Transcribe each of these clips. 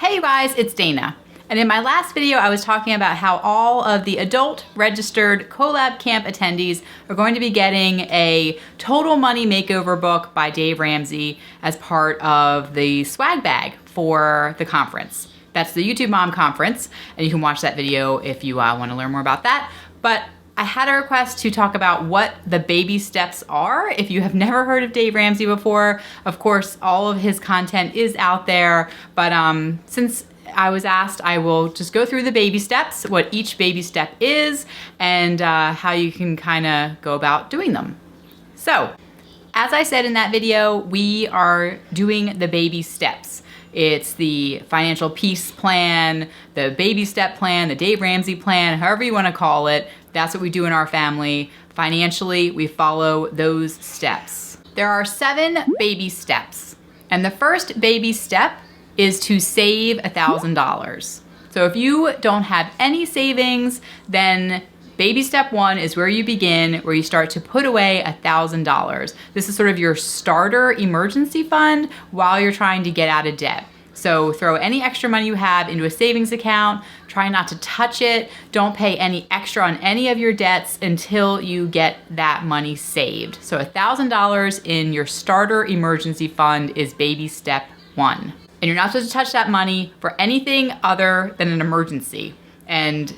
Hey you guys, it's Dana. And in my last video, I was talking about how all of the adult registered collab camp attendees are going to be getting a total money makeover book by Dave Ramsey as part of the swag bag for the conference. That's the YouTube Mom Conference, and you can watch that video if you want to learn more about that. But I had a request to talk about what the baby steps are. If you have never heard of Dave Ramsey before, of course, all of his content is out there, but since I was asked, I will just go through the baby steps, what each baby step is, and how you can kind of go about doing them. So, as I said in that video, we are doing the baby steps. It's the financial peace plan, the baby step plan, the Dave Ramsey plan, however you want to call it. That's what we do in our family. Financially, we follow those steps. There are 7 baby steps, and the first baby step is to save $1,000. So if you don't have any savings, then baby step 1 is where you begin, where you start to put away $1,000. This is sort of your starter emergency fund while you're trying to get out of debt. So throw any extra money you have into a savings account, try not to touch it, don't pay any extra on any of your debts until you get that money saved. So $1,000 in your starter emergency fund is baby step 1. And you're not supposed to touch that money for anything other than an emergency. And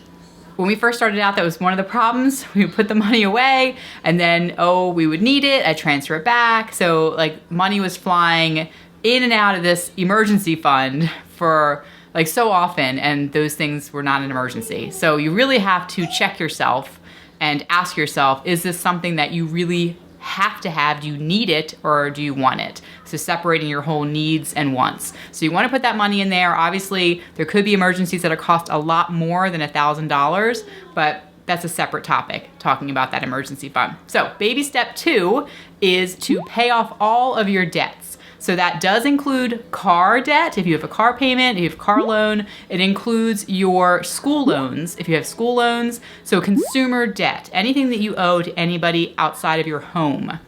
when we first started out, that was one of the problems. We would put the money away and then, we would need it, I'd transfer it back. So like money was flying in and out of this emergency fund for like so often, and those things were not an emergency. So you really have to check yourself and ask yourself, is this something that you really have to have? Do you need it or do you want it? So separating your whole needs and wants. So you want to put that money in there. Obviously, there could be emergencies that cost a lot more than $1,000, but that's a separate topic, talking about that emergency fund. So baby step 2 is to pay off all of your debts. So that does include car debt, if you have a car payment, if you have a car loan. It includes your school loans, if you have school loans. So consumer debt, anything that you owe to anybody outside of your home.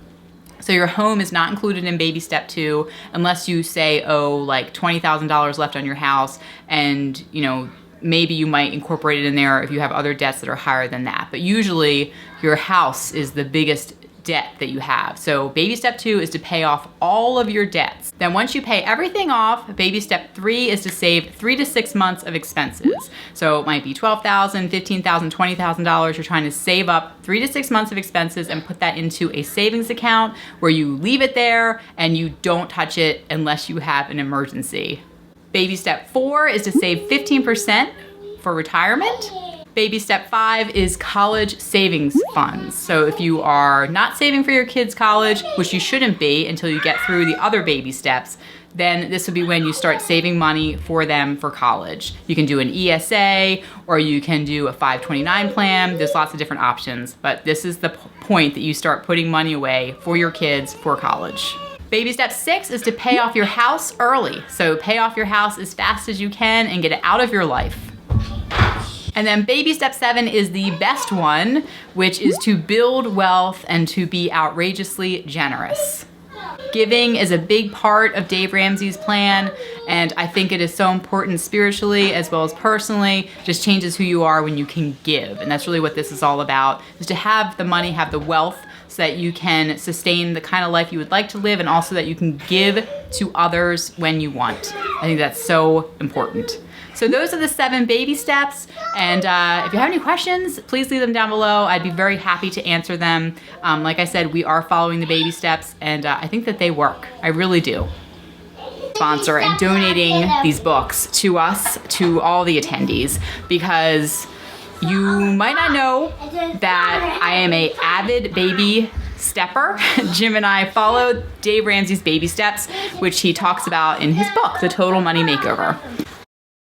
So your home is not included in baby step 2 unless you say owe like $20,000 left on your house, and maybe you might incorporate it in there if you have other debts that are higher than that. But usually your house is the biggest debt that you have. So baby step 2 is to pay off all of your debts. Then once you pay everything off, baby step 3 is to save 3 to 6 months of expenses. So it might be $12,000, $15,000, $20,000. You're trying to save up 3 to 6 months of expenses and put that into a savings account where you leave it there and you don't touch it unless you have an emergency. Baby step 4 is to save 15% for retirement. Baby step 5 is college savings funds. So if you are not saving for your kids' college, which you shouldn't be until you get through the other baby steps, then this would be when you start saving money for them for college. You can do an ESA, or you can do a 529 plan. There's lots of different options, but this is the point that you start putting money away for your kids for college. Baby step 6 is to pay off your house early. So pay off your house as fast as you can and get it out of your life. And then baby step 7 is the best one, which is to build wealth and to be outrageously generous. Giving is a big part of Dave Ramsey's plan, and I think it is so important spiritually as well as personally. It just changes who you are when you can give, and that's really what this is all about, is to have the money, have the wealth, so that you can sustain the kind of life you would like to live, and also that you can give to others when you want. I think that's so important. So those are the 7 baby steps, and if you have any questions, please leave them down below. I'd be very happy to answer them. Like I said, we are following the baby steps, and I think that they work. I really do. Sponsor and donating these books to us, to all the attendees, because you might not know that I am an avid baby stepper. Jim and I followed Dave Ramsey's baby steps, which he talks about in his book, The Total Money Makeover.